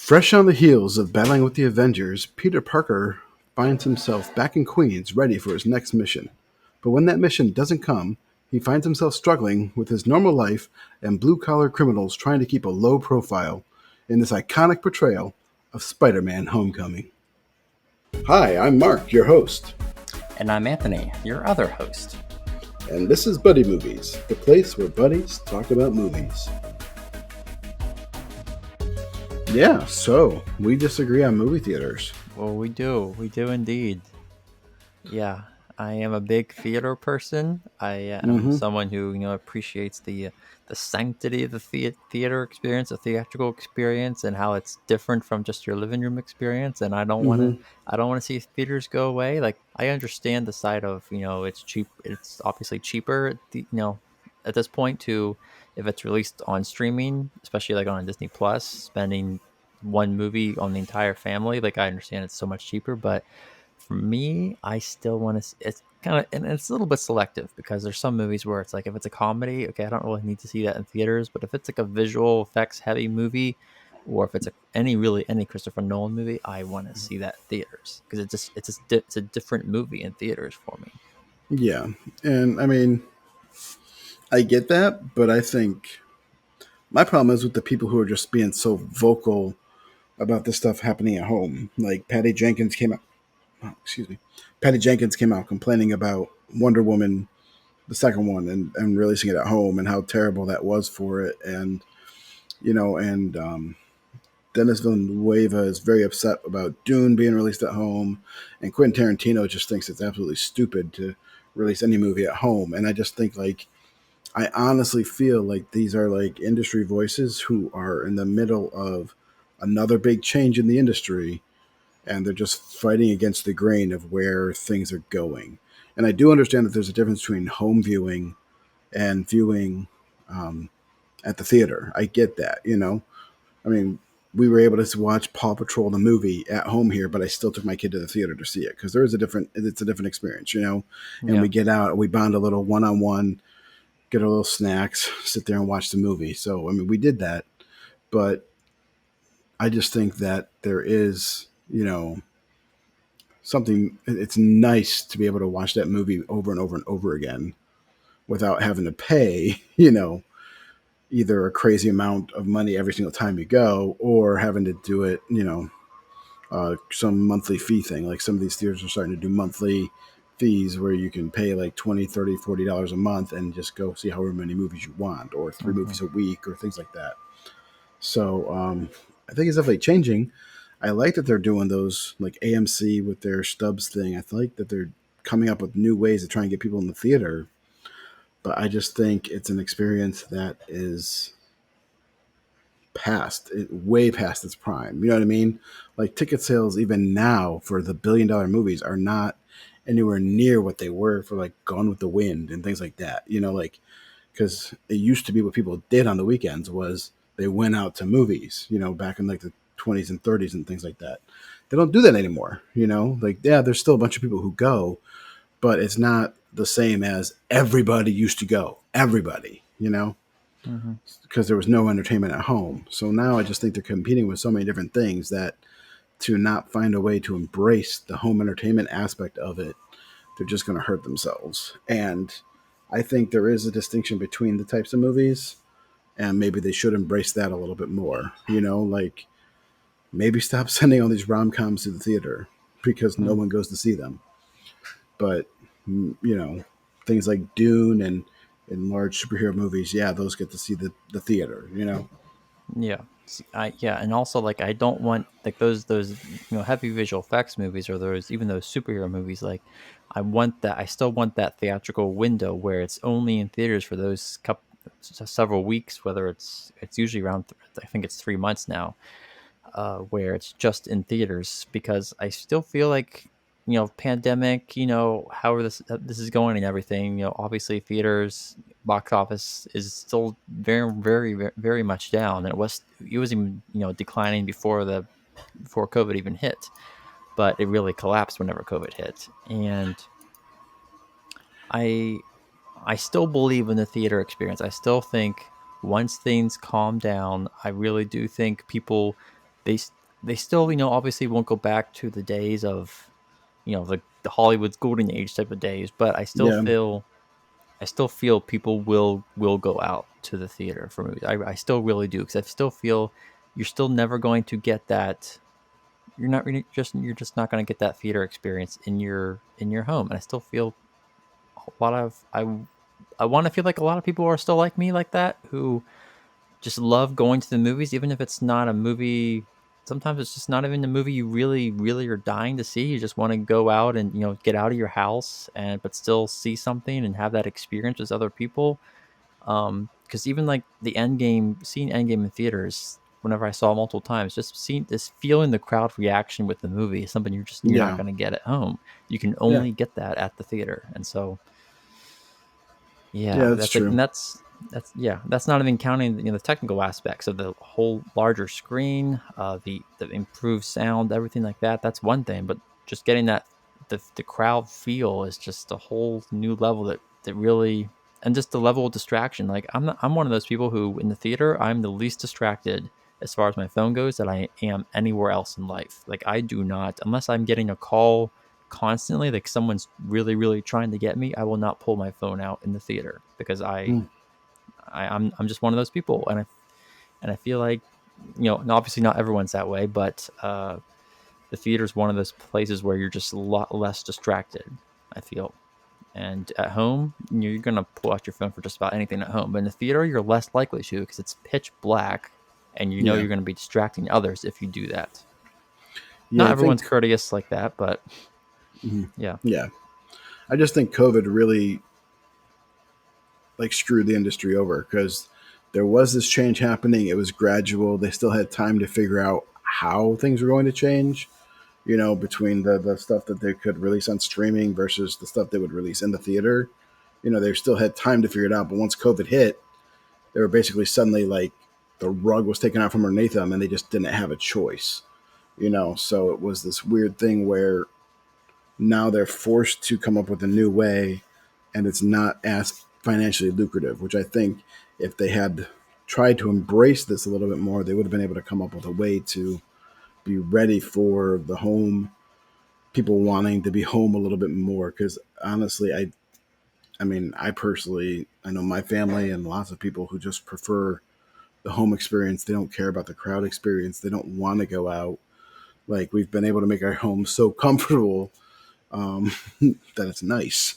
Fresh on the heels of battling with the Avengers, Peter Parker finds himself back in Queens ready for his next mission. But when that mission doesn't come, he finds himself struggling with his normal life and blue collar criminals trying to keep a low profile in this iconic portrayal of Spider Man Homecoming. Hi, I'm Mark, your host, And I'm Anthony, your other host. and this is Buddy Movies, the place where buddies talk about movies. Yeah, so we disagree on movie theaters. Well, we do. We do indeed. Yeah, I am a big theater person. I am Mm-hmm. someone who appreciates the sanctity of the theater experience, the theatrical experience, and how it's different from just your living room experience. And Mm-hmm. I don't want to see theaters go away. Like I understand the side of it's cheap. It's obviously cheaper. At this point to if it's released on streaming, especially like on Disney Plus, spending one movie on the entire family. Like I understand it's so much cheaper, but for me, I still want to. It's kind of, and it's a little bit selective because there's some movies where it's like if it's a comedy, okay, I don't really need to see that in theaters. But if it's like a visual effects heavy movie, or if it's any Christopher Nolan movie, I want to see that in theaters because it's a different movie in theaters for me. Yeah, and I mean, I get that, but I think my problem is with the people who are just being so vocal about this stuff happening at home. Like Patty Jenkins came out. Oh, excuse me. Patty Jenkins came out complaining about Wonder Woman, the second one, and releasing it at home and how terrible that was for it. And Dennis Villanueva is very upset about Dune being released at home, and Quentin Tarantino just thinks it's absolutely stupid to release any movie at home. And I just think like I honestly feel like these are like industry voices who are in the middle of another big change in the industry, and they're just fighting against the grain of where things are going. And I do understand that there's a difference between home viewing and viewing um, at the theater. I get that. I mean, we were able to watch Paw Patrol the movie at home here, but I still took my kid to the theater to see it because it's a different experience. And we Yeah. get out, we bond a little one on one, get our little snacks, sit there and watch the movie. So, I mean, we did that, but I just think that there is, something, it's nice to be able to watch that movie over and over and over again without having to pay, either a crazy amount of money every single time you go or having to do it, some monthly fee thing. Like some of these theaters are starting to do monthly fees where you can pay like 20, 30, $40 a month and just go see however many movies you want or three Hmm. movies a week or things like that. So I think it's definitely changing. I like that they're doing those like AMC with their stubs thing. I like that they're coming up with new ways to try and get people in the theater. But I just think it's an experience that is way past its prime. You know what I mean? Like ticket sales, even now for the $1 billion movies, are not anywhere near what they were for like Gone with the Wind and things like that. Like because it used to be what people did on the weekends was they went out to movies. Back in like the 20s and 30s and things like that. They don't do that anymore. Like yeah, there's still a bunch of people who go, but it's not the same as everybody used to go. Everybody. Hmm. Because there was no entertainment at home. So now I just think they're competing with so many different things that to not find a way to embrace the home entertainment aspect of it, they're just going to hurt themselves. And I think there is a distinction between the types of movies, and maybe they should embrace that a little bit more. Like maybe stop sending all these rom coms to the theater because no one goes to see them. But things like Dune and large superhero movies, yeah, those get to see the theater. Yeah. Yeah, and also like I don't want like those heavy visual effects movies or those even those superhero movies like I still want that theatrical window where it's only in theaters for those several weeks, whether it's usually around I think it's 3 months now, where it's just in theaters because I still feel like pandemic, how this is going and everything. Obviously theaters box office is still very much down, and it was even declining before COVID even hit, but it really collapsed whenever COVID hit, and I I still believe in the theater experience. I still think once things calm down, I really do think people they they still, obviously won't go back to the days of, the Hollywood's golden age type of days, but Yeah, I still feel people will go out to the theater for movies. I still really do, because I still feel you're still never going to get that. You're just not going to get that theater experience in your home. And I still feel a lot of I want to feel like a lot of people are still like me, like that, who just love going to the movies, even if it's not a movie. Sometimes it's just not even a movie you really, really are dying to see. You just want to go out and, get out of your house, and but still see something and have that experience with other people. Because even like the Endgame, seeing Endgame in theaters, whenever I saw it multiple times, just seeing this, feeling the crowd reaction with the movie is something you're not yeah, going to get at home. You can yeah, only get that at the theater. And so yeah. yeah, That's true. that's not even counting, the technical aspects of the whole larger screen, the improved sound, everything like that. That's one thing, but just getting that, the crowd feel is just a whole new level, that really, and just the level of distraction. Like I'm one of those people who in the theater I'm the least distracted as far as my phone goes that I am anywhere else in life. Like I do not, unless I'm getting a call constantly, like someone's really, really trying to get me, I will not pull my phone out in the theater, because Mm, I'm just one of those people. And I feel like, and obviously not everyone's that way, but the theater is one of those places where you're just a lot less distracted, I feel. And at home, you're gonna pull out your phone for just about anything at home, but in the theater you're less likely to, because it's pitch black, and yeah, you're going to be distracting others if you do that. yeah. Not I everyone's think. courteous like that, but Mhm. yeah. Yeah, I just think COVID really like screwed the industry over because there was this change happening. It was gradual. They still had time to figure out how things were going to change. Between the stuff that they could release on streaming versus the stuff they would release in the theater. They still had time to figure it out. But once COVID hit, they were basically suddenly like the rug was taken out from underneath them, and they just didn't have a choice. So it was this weird thing where now they're forced to come up with a new way, and it's not as financially lucrative, which I think if they had tried to embrace this a little bit more, they would have been able to come up with a way to be ready for the home, people wanting to be home a little bit more. Because honestly, I mean, I personally, I know my family and lots of people who just prefer the home experience. They don't care about the crowd experience. They don't want to go out. Like we've been able to make our home so comfortable um, that it's nice.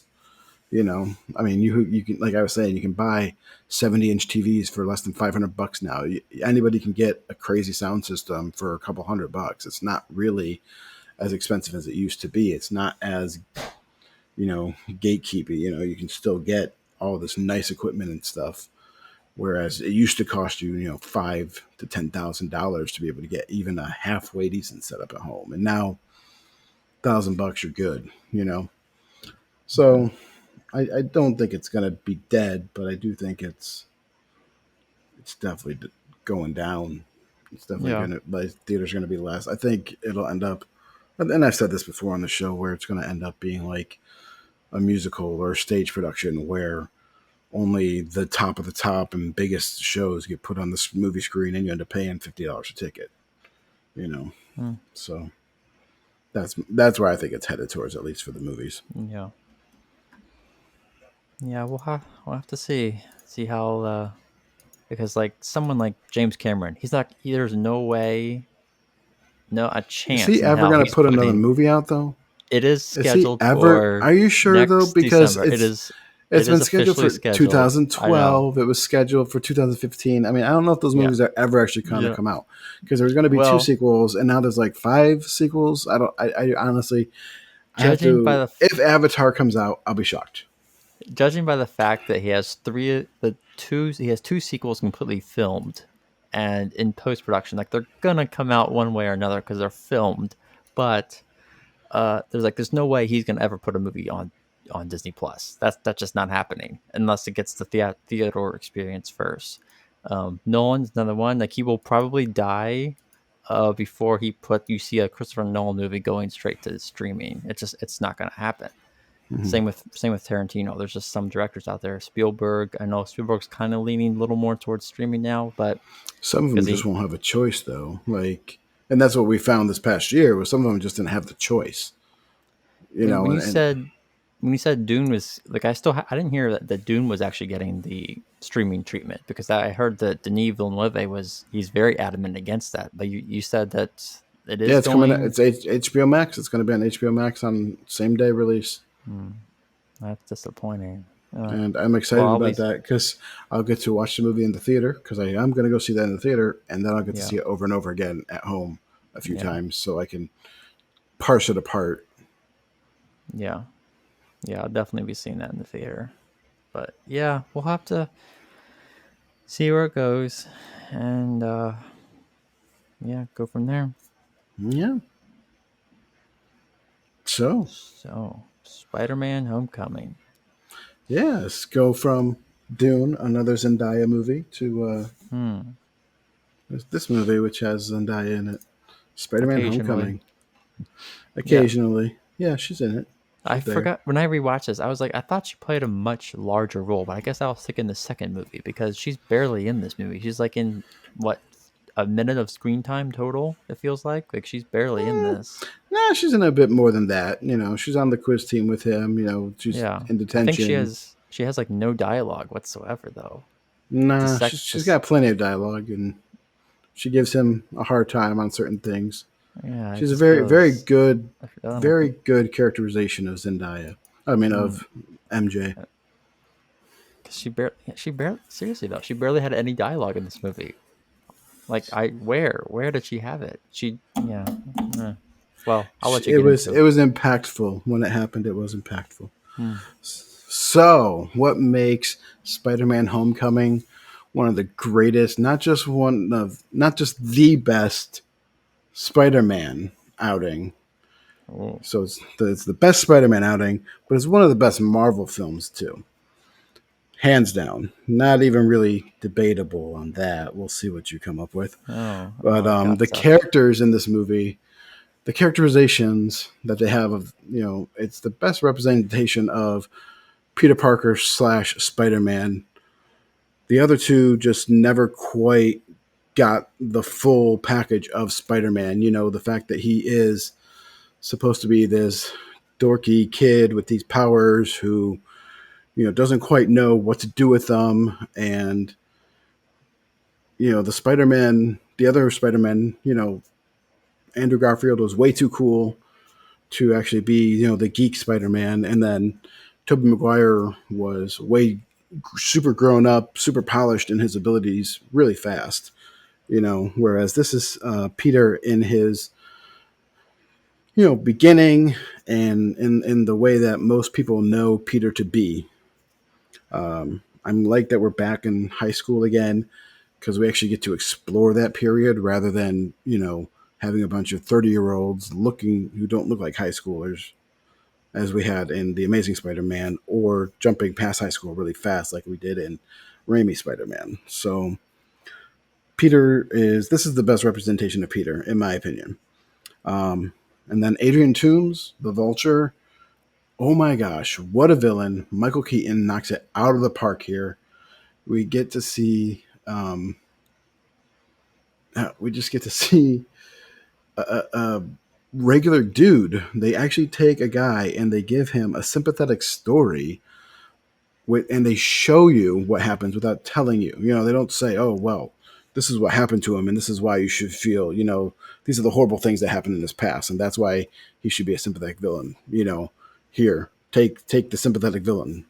I mean, you can, like I was saying, you can buy 70-inch TVs for less than $500 now. Anybody can get a crazy sound system for a couple $100. It's not really as expensive as it used to be. It's not as gatekeepy. You can still get all this nice equipment and stuff. Whereas it used to cost you, $5,000 to $10,000 to be able to get even a halfway decent setup at home, and now $1,000 you're good. Mhm. So I don't think it's going to be dead, but I do think it's definitely going down. It's definitely Yeah. going to, like, theater's going to be less. I think it'll end up, and I've said this before on the show, where it's going to end up being like a musical or a stage production where only the top of the top and biggest shows get put on this movie screen, and you end up paying $50 a ticket. You know, Mm, so that's where I think it's headed towards, at least for the movies. yeah. Yeah, we'll have to see how, because like someone like James Cameron, he's not, there's no way, no a Is chance he in ever hell going to he's put another putting. movie out though? It is Is he scheduled ever? for Are you sure though? next Because December. It it's been is scheduled officially for scheduled. I know. 2012. It was scheduled for 2015. I mean, I don't know if those Yeah. movies are ever actually going to Yeah. come out because there's going to be two Well, sequels, and now there's like five sequels. I don't. I honestly, I have judging by to. the If Avatar comes out, I'll be shocked. judging by the fact that he has two sequels completely filmed and in post production, like they're gonna come out one way or another because they're filmed, but there's no way he's gonna ever put a movie on Disney Plus. That's just not happening unless it gets the theater experience first. Nolan's another one. Like he will probably die before you see a Christopher Nolan movie going straight to streaming. It's not gonna happen. Mhm. Same with Tarantino. There's just some directors out there. Spielberg. I know Spielberg's kind of leaning a little more towards streaming now, but Some of them because just he won't have a choice though. Like And that's what we found this past year was some of them just didn't have the choice, you When know, when you and said when you said Dune was like, I didn't hear that Dune was actually getting the streaming treatment, because I heard that Denis Villeneuve he's very adamant against that. But you said that it yeah, is it's coming. going. It's HBO Max. It's going to be on HBO Max on same day release, Hmm, that's disappointing. and I'm Well, excited I'll about be that because I'll get to watch the movie in the theater because I am going to go see that in the theater, and then I'll get to yeah, see it over and over again at home a few yeah, times so I can parse it apart. yeah, yeah. I'll definitely be seeing that in the theater. But yeah, we'll have to see where it goes, and yeah, go from there. Yeah. So So, Spider-Man: Homecoming. yes, go from Dune, another Zendaya movie, to Hmm. this movie, which has Zendaya in it. Spider-Man: Occasionally, Homecoming. yeah. Occasionally, yeah, she's in it. I She's there. forgot when I rewatched this. I was like, I thought she played a much larger role, but I guess I was thinking the second movie, because she's barely in this movie. She's like in what, a minute of screen time total. It feels like she's barely in Eh, this. nah, she's in a bit more than that. You know, she's on the quiz team with him. You know, she's Yeah, in I think she detention. has she has like no dialogue whatsoever though. The Nah, sec she's this got plenty of dialogue, and she gives him a hard time on certain things. Yeah, it She's a just very, feels. I don't know. very good characterization of Zendaya. I mean, Mm, of MJ. 'Cause she barely seriously though, she barely had any dialogue in this movie. Like, where did she have it? Yeah. eh. Well, I'll let you get It into. was impactful when it happened. It was impactful. Hmm. So, what makes Spider-Man: Homecoming one of the greatest, not just the best Spider-Man outing? Oh, So it's the best Spider-Man outing, but it's one of the best Marvel films too, hands down. Not even really debatable on that. We'll see what you come up with. But the gotcha. characters in this movie, the characterizations that they have of it's the best representation of Peter Parker slash Spider Man. The other two just never quite got the full package of Spider Man. You know, the fact that he is supposed to be this dorky kid with these powers who, doesn't quite know what to do with them. And, the Spider Man, the other Spider Man, Andrew Garfield was way too cool to actually be, the geek Spider Man. And then Tobey Maguire was way super grown up, super polished in his abilities really fast, whereas this is Peter in his, beginning and in the way that most people know Peter to be. I'm like that we're back in high school again because we actually get to explore that period rather than, having a bunch of 30-year-olds looking who don't look like high schoolers as we had in The Amazing Spider-Man, or jumping past high school really fast like we did in Raimi Spider-Man. So this is the best representation of Peter, in my opinion. And then Adrian Toomes, the Vulture. Oh my gosh, what a villain. Michael Keaton knocks it out of the park here. We get to see, we just get to see a regular dude. They actually take a guy and they give him a sympathetic story and they show you what happens without telling you. They don't say, "Oh, well, this is what happened to him, and this is why you should feel." These are the horrible things that happened in his past, and that's why he should be a sympathetic villain. Here, take the sympathetic villain.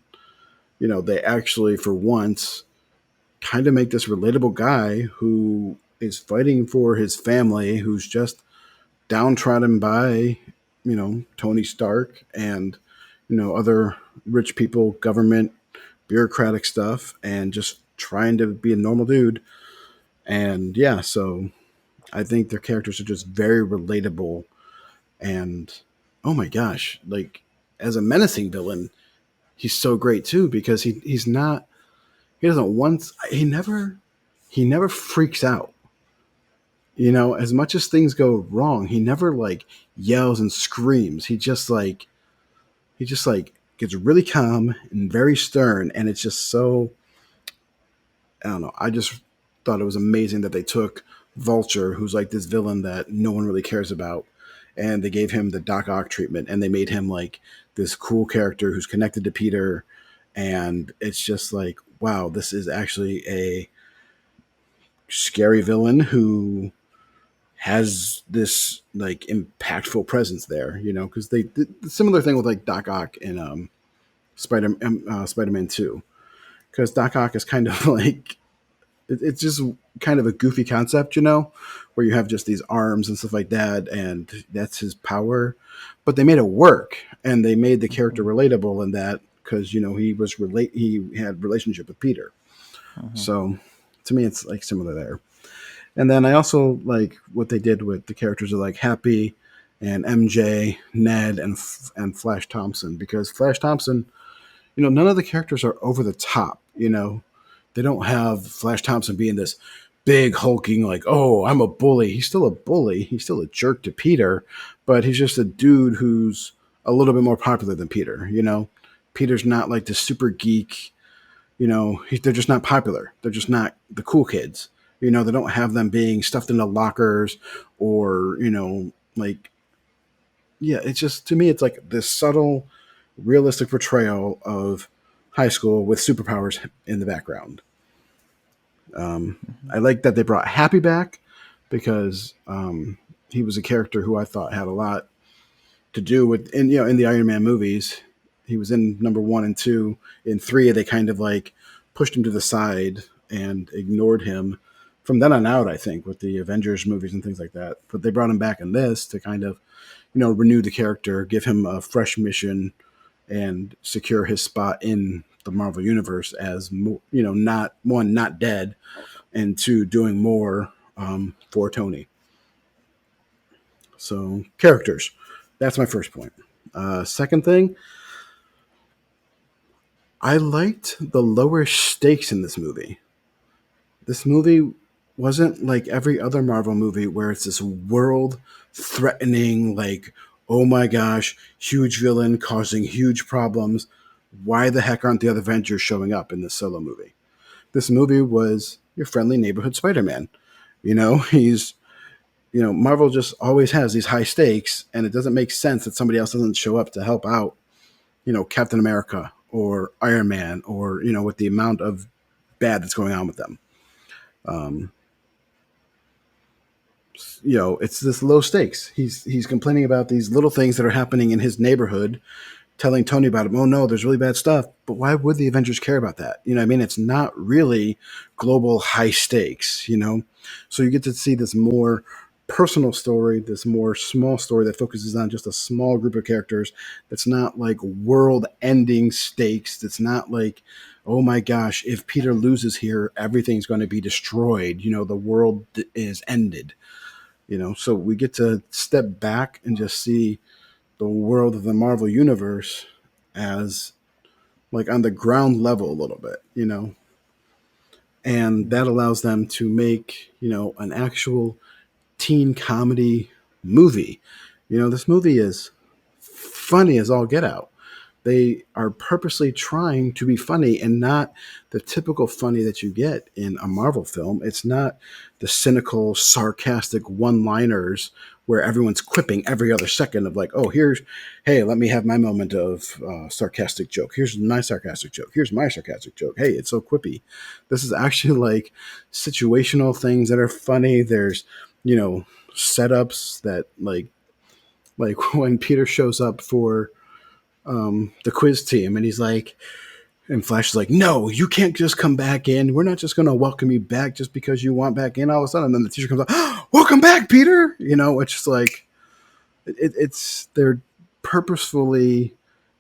They actually, for once, kind of make this relatable guy who is fighting for his family, who's just downtrodden by, Tony Stark and other rich people, government, bureaucratic stuff, and just trying to be a normal dude. And yeah, so I think their characters are just very relatable. And oh my gosh, like as a menacing villain, he's so great too because he's not he doesn't once he never freaks out. As much as things go wrong, he never like yells and screams. He just like gets really calm and very stern, and it's just so I don't know. I just thought it was amazing that they took Vulture, who's like this villain that no one really cares about, and they gave him the Doc Ock treatment, and they made him like this cool character who's connected to Peter, and it's just like, wow, this is actually a scary villain who has this like impactful presence there, you know, because they did the similar thing with like Doc Ock in Spider-Man 2, because Doc Ock is kind of like it's just kind of a goofy concept, you know, where you have just these arms and stuff like that, and that's his power. But they made it work, and they made the character Mhm. relatable in that because you know he had relationship with Peter. Mhm. So to me, it's like similar there. And then I also like what they did with the characters of like Happy and MJ, Ned, and Flash Thompson, because Flash Thompson, you know, none of the characters are over the top. You know, they don't have Flash Thompson being this big hulking like, oh, I'm a bully. He's still a bully. He's still a jerk to Peter, but he's just a dude who's a little bit more popular than Peter. You know, Peter's not like the super geek. You know, they're just not popular. They're just not the cool kids. You know, they don't have them being stuffed into lockers or you know like yeah. It's just to me, it's like this subtle, realistic portrayal of high school with superpowers in the background. Mhm. I like that they brought Happy back because he was a character who I thought had a lot to do with, in you know, in the Iron Man movies. He was in number one and two. In three, they kind of like pushed him to the side and ignored him. From then on out, I think with the Avengers movies and things like that. But they brought him back in this to kind of you know renew the character, give him a fresh mission, and secure his spot in the Marvel universe as you know not dead, and two doing more for Tony. So characters, that's my first point. Second thing, I liked the lower stakes in this movie. This movie wasn't like every other Marvel movie where it's this world threatening, like, oh my gosh, huge villain causing huge problems. Why the heck aren't the other Avengers showing up in this solo movie? This movie was your friendly neighborhood Spider Man. You know, he's you know, Marvel just always has these high stakes, and it doesn't make sense that somebody else doesn't show up to help out, you know, Captain America or Iron Man or, you know, with the amount of bad that's going on with them. Um, you know, it's this low stakes. He's complaining about these little things that are happening in his neighborhood, telling Tony about it. Oh no, there's really bad stuff. But why would the Avengers care about that? You know, what I mean, it's not really global high stakes. You know, so you get to see this more personal story, this more small story that focuses on just a small group of characters. That's not like world-ending stakes. That's not like, oh my gosh, if Peter loses here, everything's going to be destroyed. You know, the world is ended. You know, so we get to step back and just see the world of the Marvel universe as like on the ground level a little bit, you know, and that allows them to make, you know, an actual teen comedy movie. You know, this movie is funny as all get out. They are purposely trying to be funny and not the typical funny that you get in a Marvel film. It's not the cynical, sarcastic one liners where everyone's quipping every other second of like, oh, here's, hey, let me have my moment of sarcastic joke. Here's my sarcastic joke. Here's my sarcastic joke. Hey, it's so quippy. This is actually like situational things that are funny. There's, you know, setups that like when Peter shows up for the quiz team, and he's like, and Flash is like, "No, you can't just come back in. We're not just going to welcome you back just because you want back in." All of a sudden, and then the teacher comes out, oh, "Welcome back, Peter." You know, it's just like it's they're purposefully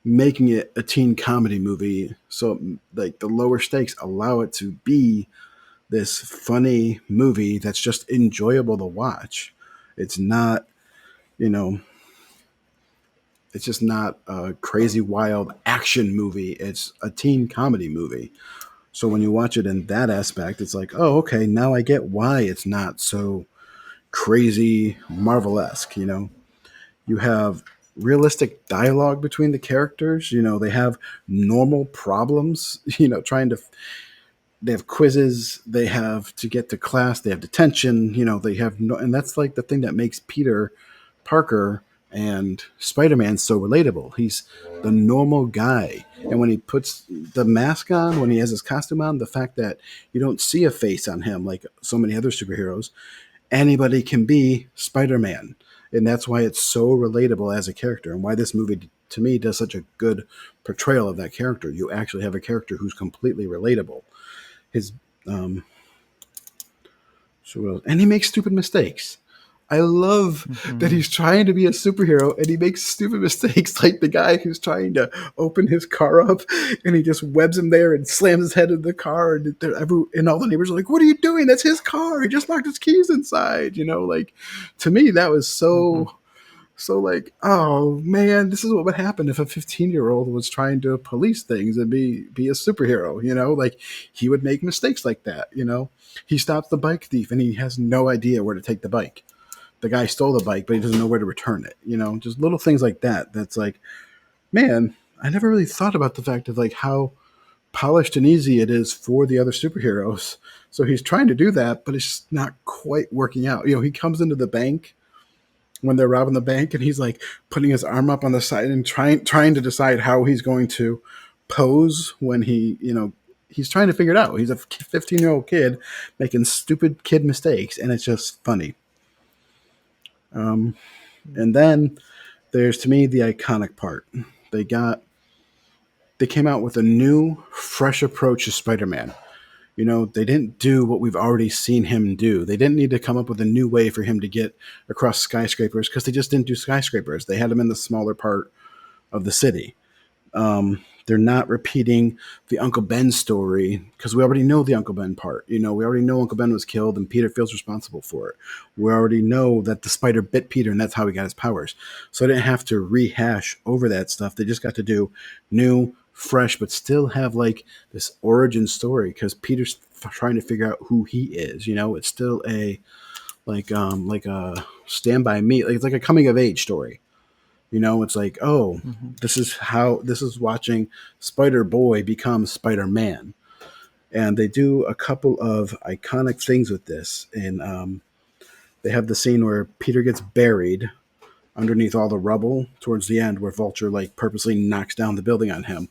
making it a teen comedy movie, so like the lower stakes allow it to be this funny movie that's just enjoyable to watch. It's not, you know, it's just not a crazy wild action movie. It's a teen comedy movie. So when you watch it in that aspect, it's like, oh, okay, now I get why it's not so crazy Marvel-esque, you know. You have realistic dialogue between the characters, you know, they have normal problems, you know, trying to they have quizzes, they have to get to class, they have detention, they have no, and that's like the thing that makes Peter Parker and Spider-Man so relatable. He's the normal guy. And when he puts the mask on, when he has his costume on, the fact that you don't see a face on him like so many other superheroes, anybody can be Spider-Man. And that's why it's so relatable as a character, and why this movie to me does such a good portrayal of that character. You actually have a character who's completely relatable. His um and he makes stupid mistakes. I love that Mm-hmm. he's trying to be a superhero and he makes stupid mistakes, like the guy who's trying to open his car up and he just webs him there and slams his head in the car, and all the neighbors are like, "What are you doing? That's his car. He just locked his keys inside." Like, to me that was Mm-hmm. so like, oh man, this is what would happen if a 15-year-old was trying to police things and be a superhero. Like, he would make mistakes like that. He stops the bike thief and he has no idea where to take the bike. The guy stole the bike, but he doesn't know where to return it. Just little things like that. That's like, man, I never really thought about the fact of like how polished and easy it is for the other superheroes. So he's trying to do that, but it's not quite working out. He comes into the bank when they're robbing the bank, and he's like putting his arm up on the side and trying to decide how he's going to pose when he's trying to figure it out. He's a 15-year-old kid making stupid kid mistakes, and it's just funny. Um, and then there's, to me, the iconic part. They got they came out with a new, fresh approach to Spider-Man. They didn't do what we've already seen him do. They didn't need to come up with a new way for him to get across skyscrapers, because they just didn't do skyscrapers. They had him in the smaller part of the city. They're not repeating the Uncle Ben story, because we already know the Uncle Ben part. We already know Uncle Ben was killed and Peter feels responsible for it. We already know that the spider bit Peter and that's how he got his powers. So I didn't have to rehash over that stuff. They just got to do new, fresh, but still have like this origin story, because Peter's trying to figure out who he is. It's still a like a Stand By Me. Like, it's like a coming of age story. It's like, oh, Mm-hmm. this is watching Spider Boy become Spider Man. And they do a couple of iconic things with this. And they have the scene where Peter gets buried underneath all the rubble towards the end, where Vulture like purposely knocks down the building on him.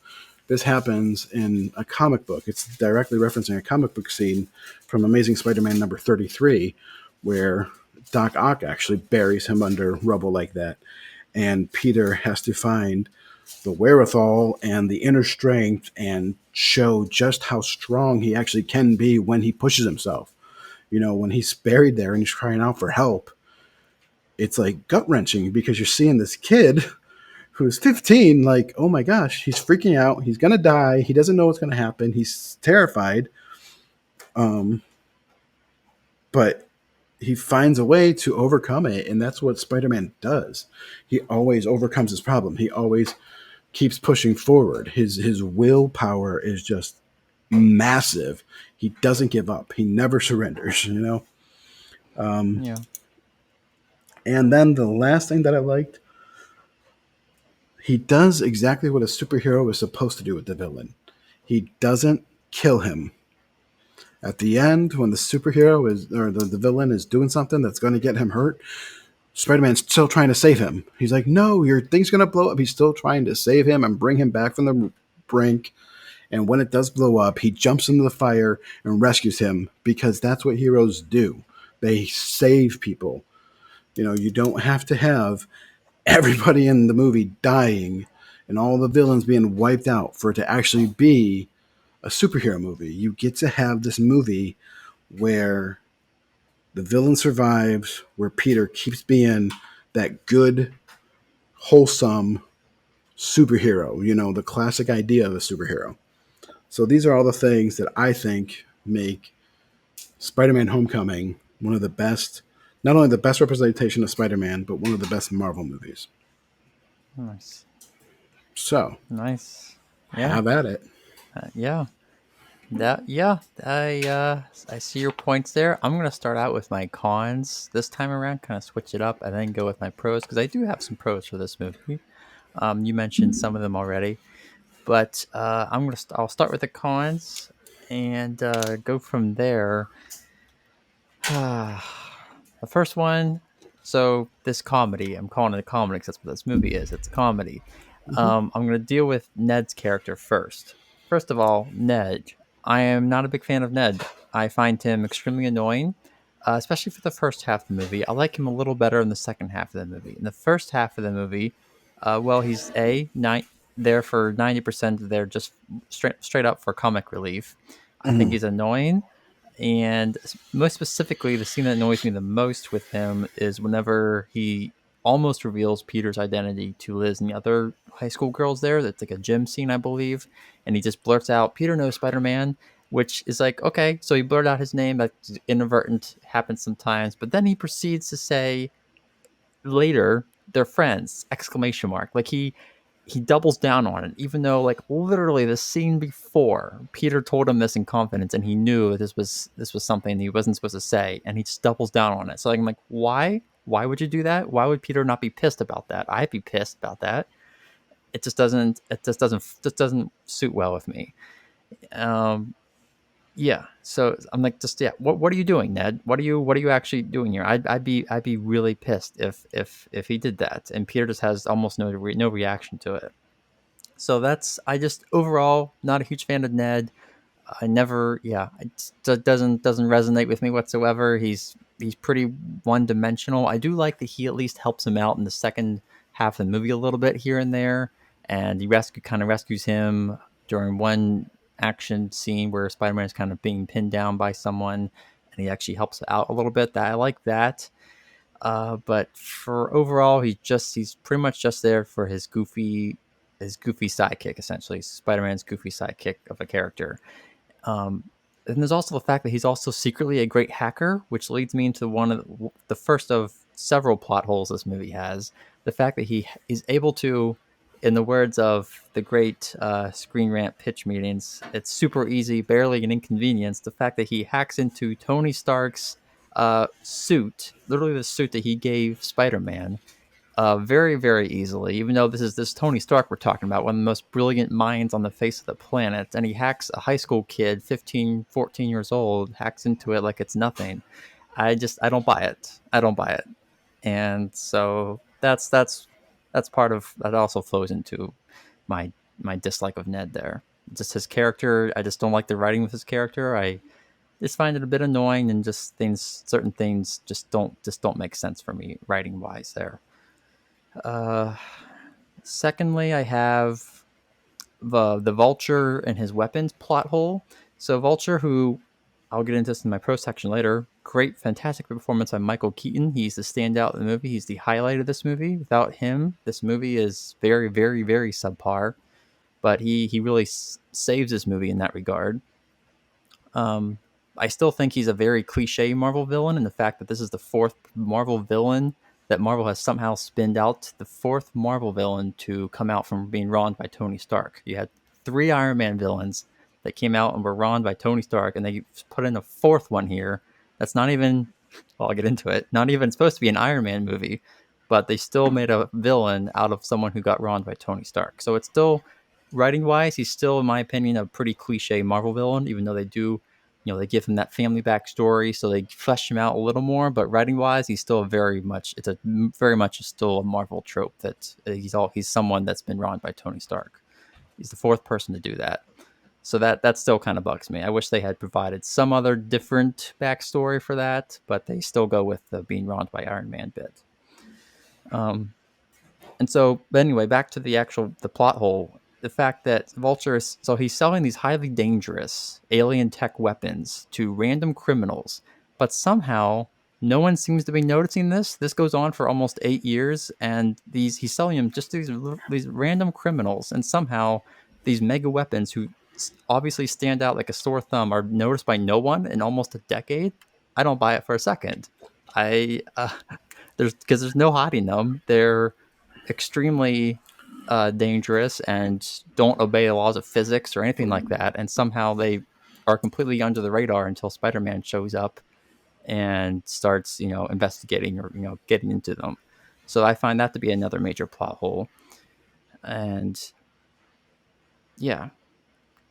This happens in a comic book. It's directly referencing a comic book scene from Amazing Spider-Man number 33, where Doc Ock actually buries him under rubble like that. And Peter has to find the wherewithal and the inner strength and show just how strong he actually can be when he pushes himself. When he's buried there and he's crying out for help, it's like gut wrenching, because you're seeing this kid who's 15, like, oh my gosh, he's freaking out. He's going to die. He doesn't know what's going to happen. He's terrified. Um, but he finds a way to overcome it. And that's what Spider-Man does. He always overcomes his problem. He always keeps pushing forward. His willpower is just massive. He doesn't give up. He never surrenders. Um, Yeah. and then the last thing that I liked, he does exactly what a superhero is supposed to do with the villain. He doesn't kill him. At the end, when the superhero is, or the villain is doing something that's going to get him hurt, Spider-Man's still trying to save him. He's like, no, your thing's going to blow up. He's still trying to save him and bring him back from the brink. And when it does blow up, he jumps into the fire and rescues him, because that's what heroes do. They save people. You don't have to have everybody in the movie dying and all the villains being wiped out for it to actually be a superhero movie. You get to have this movie where the villain survives, where Peter keeps being that good, wholesome superhero, the classic idea of a superhero. So these are all the things that I think make Spider-Man Homecoming one of the best, not only the best representation of Spider-Man, but one of the best Marvel movies. Nice. So, Nice. Yeah. have at it. Yeah. I see your points there. I'm gonna start out with my cons this time around, kind of switch it up, and then go with my pros, because I do have some pros for this movie. You mentioned some of them already, but I'll start with the cons. and go from there. The first one, so this comedy, I'm calling it a comedy because that's what this movie is. It's a comedy. Hmm. I'm going to deal with Ned's character first. First of all, Ned. I am not a big fan of Ned. I find him extremely annoying, especially for the first half of the movie. I like him a little better in the second half of the movie. In the first half of the movie, well, he's there for 90% there just straight up for comic relief. I think Hmm. he's annoying. And most specifically, the scene that annoys me the most with him is whenever he almost reveals Peter's identity to Liz and the other high school girls there. That's like a gym scene, I believe. And he just blurts out, Peter knows Spider Man, which is like, okay, so he blurted out his name. That's inadvertent, happens sometimes. But then he proceeds to say, later they're friends, exclamation mark. Like he doubles down on it, even though like literally the scene before Peter told him this in confidence and he knew this was something he wasn't supposed to say, and he just doubles down on it. So like, I'm like, why would you do that? Why would Peter not be pissed about that? I'd be pissed about that. It just doesn't suit well with me. um yeah, so I'm like, just yeah. What are you doing, Ned? What are you actually doing here? I'd be really pissed if he did that, and Peter just has almost no reaction to it. So that's I just overall not a huge fan of Ned. I never, yeah, it doesn't resonate with me whatsoever. He's pretty one dimensional. I do like that he at least helps him out in the second half of the movie a little bit here and there, and he rescues him during one action scene where Spider-Man is kind of being pinned down by someone, and he actually helps out a little bit. That I like that. But for overall, he's pretty much just there for his goofy sidekick, essentially Spider-Man's goofy sidekick of a character. um, and there's also the fact that he's also secretly a great hacker, which leads me into one of the first of several plot holes this movie has. The fact that he is able to, in the words of the great Screen Rant pitch meetings, it's super easy, barely an inconvenience. The fact that he hacks into Tony Stark's suit, literally the suit that he gave Spider-Man, very, very easily, even though this Tony Stark we're talking about, one of the most brilliant minds on the face of the planet, and he hacks a high school kid, 15, 14 years old, hacks into it like it's nothing. I don't buy it. I don't buy it. And so that's part of that also flows into my dislike of Ned there. Just his character, I just don't like the writing with his character. I just find it a bit annoying, and just certain things just don't make sense for me writing wise there. Uh, Secondly, I have the Vulture and his weapons plot hole. So Vulture, who I'll get into this in my pro section later, great, fantastic performance by Michael Keaton. He's the standout in the movie. He's the highlight of this movie. Without him, this movie is very, very, very subpar. But he really saves this movie in that regard. Um, I still think he's a very cliche Marvel villain, and the fact that this is the fourth Marvel villain that Marvel has somehow spinned out, the fourth Marvel villain to come out from being wronged by Tony Stark. You had three Iron Man villains that came out and were wronged by Tony Stark, and they put in a fourth one here that's not even, well, I'll get into it, not even supposed to be an Iron Man movie, but they still made a villain out of someone who got wronged by Tony Stark. So it's still, writing wise, he's still, in my opinion, a pretty cliche Marvel villain, even though they give him that family backstory, so they flesh him out a little more. But writing wise, he's still very much still a Marvel trope that he's someone that's been wronged by Tony Stark. He's the fourth person to do that. So that still kind of bugs me. I wish they had provided some other different backstory for that, but they still go with the being wronged by Iron Man bit. Um, and so, but anyway, back to the plot hole. The fact that Vulture is, so he's selling these highly dangerous alien tech weapons to random criminals, but somehow no one seems to be noticing this. This goes on for almost 8 years, and he's selling them just to these random criminals, and somehow these mega weapons, who obviously stand out like a sore thumb, are noticed by no one in almost a decade. I don't buy it for a second. I there's no hiding them. They're extremely dangerous and don't obey the laws of physics or anything like that. And somehow they are completely under the radar until Spider-Man shows up and starts, investigating or, getting into them. So I find that to be another major plot hole. And yeah.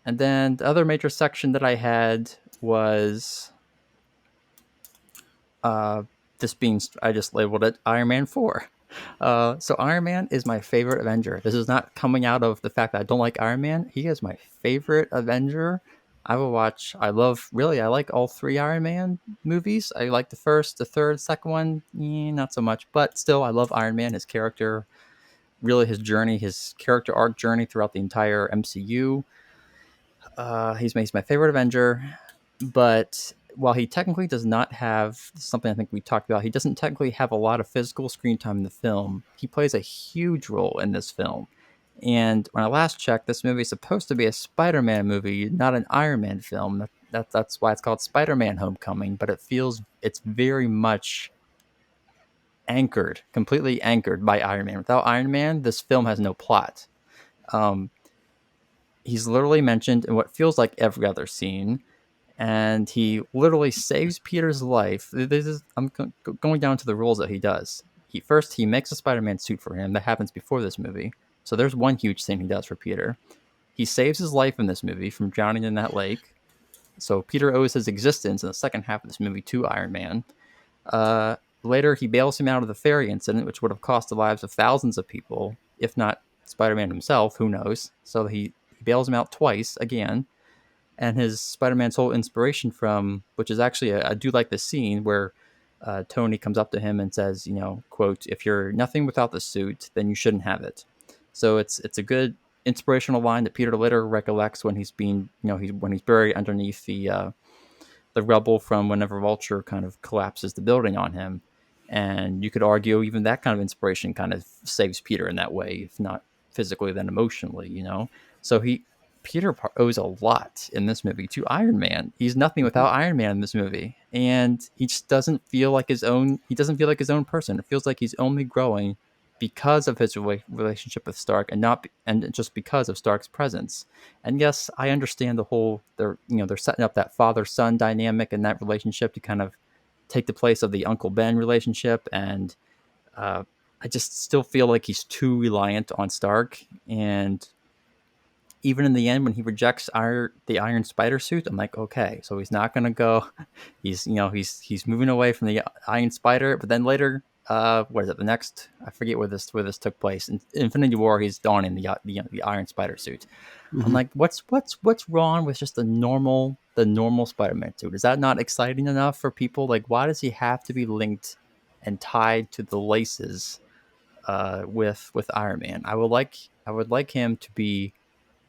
And then the other major section that I had was uh, this being, I just labeled it Iron Man 4. So Iron Man is my favorite Avenger. This is not coming out of the fact that I don't like Iron Man. He is my favorite Avenger. I will watch. I like all three Iron Man movies. I like the first, the third, second one, not so much. But still, I love Iron Man. His character, really, his journey, his character arc journey throughout the entire MCU. He's my favorite Avenger, but while he technically does not have something I think we talked about, he doesn't technically have a lot of physical screen time in the film. He plays a huge role in this film. And when I last checked, this movie is supposed to be a Spider-Man movie, not an Iron Man film. That's why it's called Spider-Man Homecoming. But it's very much anchored, completely anchored by Iron Man. Without Iron Man, this film has no plot. Um, he's literally mentioned in what feels like every other scene, and he literally saves Peter's life. I'm going down to the rules that he does. He makes a Spider-Man suit for him. That happens before this movie. So there's one huge thing he does for Peter. He saves his life in this movie from drowning in that lake. So Peter owes his existence in the second half of this movie to Iron Man. Uh, Later, he bails him out of the ferry incident, which would have cost the lives of thousands of people, if not Spider-Man himself. Who knows? So he bails him out twice again. And his Spider-Man's whole inspiration from, which is actually, I do like this scene where Tony comes up to him and says, quote, "If you're nothing without the suit, then you shouldn't have it." So it's a good inspirational line that Peter later recollects when he's being, when he's buried underneath the rubble from whenever Vulture kind of collapses the building on him. And you could argue even that kind of inspiration kind of saves Peter in that way, if not physically, then emotionally. So Peter owes a lot in this movie to Iron Man. He's nothing Mhm. without Iron Man in this movie, and he just doesn't feel like his own. He doesn't feel like his own person. It feels like he's only growing because of his relationship with Stark, and just because of Stark's presence. And yes, I understand the whole they're setting up that father son dynamic and that relationship to kind of take the place of the Uncle Ben relationship, and uh, I just still feel like he's too reliant on Stark. And even in the end, when he rejects the Iron Spider suit, I'm like, okay, so he's not gonna go. He's moving away from the Iron Spider. But then later, what is it? The next, I forget where this took place. In Infinity War, he's donning the Iron Spider suit. I'm Mhm. like, what's wrong with just the normal Spider-Man suit? Is that not exciting enough for people? Like, why does he have to be linked and tied to the laces with Iron Man? I would like him to be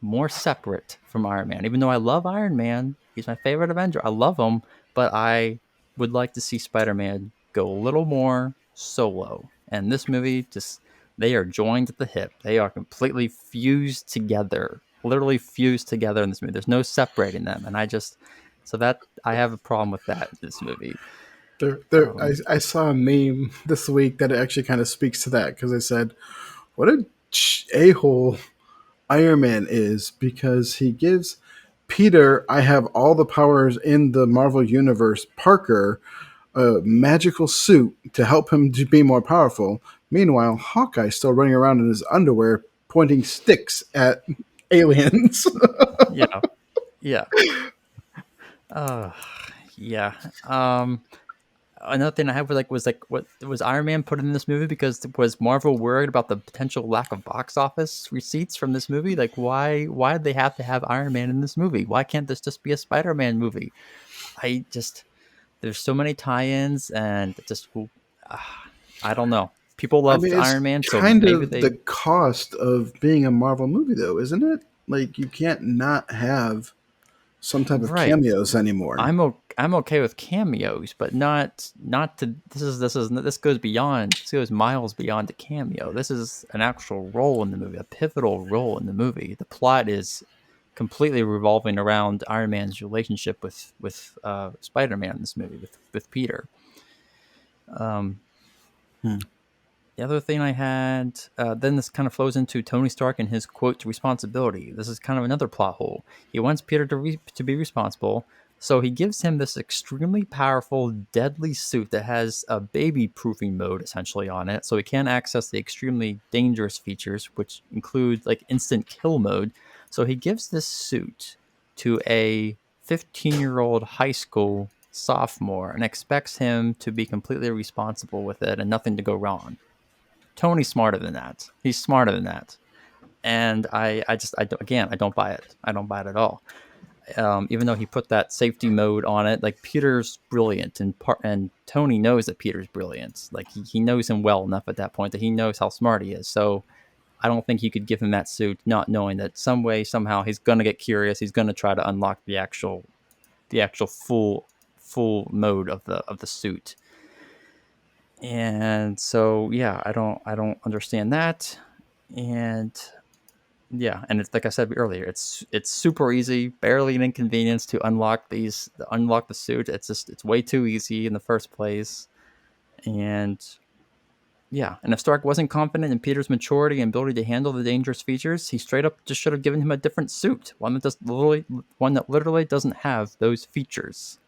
more separate from Iron Man. Even though I love Iron Man, he's my favorite Avenger. I love him, but I would like to see Spider-Man go a little more solo. And this movie just they are joined at the hip. They are completely fused together. Literally fused together in this movie. There's no separating them. And I have a problem with that in this movie. I saw a meme this week that actually kind of speaks to that because I said, "What a hole Iron Man is," because he gives Peter, I have all the powers in the Marvel Universe, Parker, a magical suit to help him to be more powerful. Meanwhile, Hawkeye's still running around in his underwear pointing sticks at aliens. Yeah. Yeah. Uh yeah. Another thing I had was what was Iron Man put in this movie because was Marvel worried about the potential lack of box office receipts from this movie? Like why did they have to have Iron Man in this movie? Why can't this just be a Spider-Man movie? I just there's so many tie-ins and uh, I don't know. People I love mean, Iron it's Man, so kind maybe of the they cost of being a Marvel movie, though, isn't it? Like, you can't not have some type of right. cameos anymore. I'm okay with cameos, but not to this goes beyond this goes miles beyond a cameo. This is an actual role in the movie, a pivotal role in the movie. The plot is completely revolving around Iron Man's relationship with Spider-Man in this movie with Peter. Um, Hmm. The other thing I had, then this kind of flows into Tony Stark and his quote responsibility. This is kind of another plot hole. He wants Peter to be responsible, so he gives him this extremely powerful, deadly suit that has a baby proofing mode essentially on it, so he can access the extremely dangerous features, which include like instant kill mode. So he gives this suit to a 15-year-old high school sophomore and expects him to be completely responsible with it and nothing to go wrong. Tony's smarter than that. He's smarter than that. And I don't buy it. I don't buy it at all. Even though he put that safety mode on it, like Peter's brilliant, and Tony knows that Peter's brilliant. Like he knows him well enough at that point that he knows how smart he is. So I don't think you could give him that suit not knowing that some way somehow he's gonna get curious. He's gonna try to unlock the actual full mode of the suit. And so yeah, I don't understand that. And yeah, and it's like I said earlier, it's super easy, barely an inconvenience to unlock the suit. It's way too easy in the first place. And yeah, and if Stark wasn't confident in Peter's maturity and ability to handle the dangerous features, he straight up just should have given him a different suit, one that literally doesn't have those features.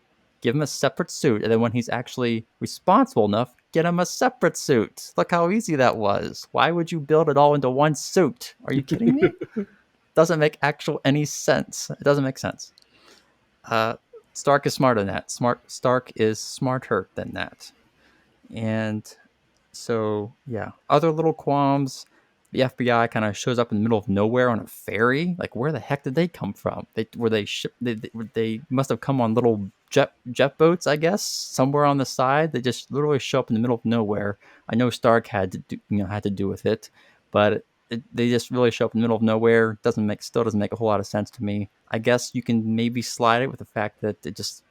Give him a separate suit, and then when he's actually responsible enough, get him a separate suit. Look how easy that was. Why would you build it all into one suit? Are you kidding me? Doesn't make any sense. It doesn't make sense. Uh, Stark is smarter than that. Stark is smarter than that. And so yeah, other little qualms. The FBI kind of shows up in the middle of nowhere on a ferry. Like, where the heck did they come from? They must have come on little jet boats, I guess, somewhere on the side. They just literally show up in the middle of nowhere. I know Stark had to do with it, but they just really show up in the middle of nowhere. Still doesn't make a whole lot of sense to me. I guess you can maybe slide it with the fact that it just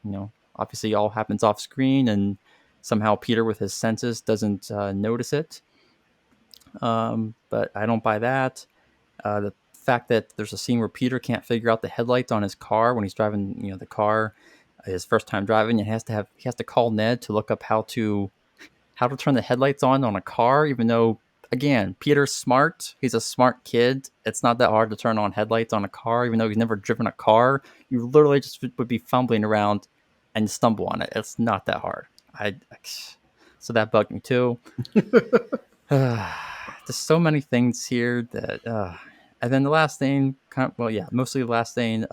obviously all happens off screen and somehow Peter with his senses doesn't notice it. But I don't buy that. The fact that there's a scene where Peter can't figure out the headlights on his car when he's driving, the car, his first time driving, and he has to call Ned to look up how to turn the headlights on a car, even though, again, Peter's smart. He's a smart kid. It's not that hard to turn on headlights on a car, even though he's never driven a car. You literally just would be fumbling around and stumble on it. It's not that hard. So that bugged me too. There's so many things here that, and then the last thing, mostly the last thing.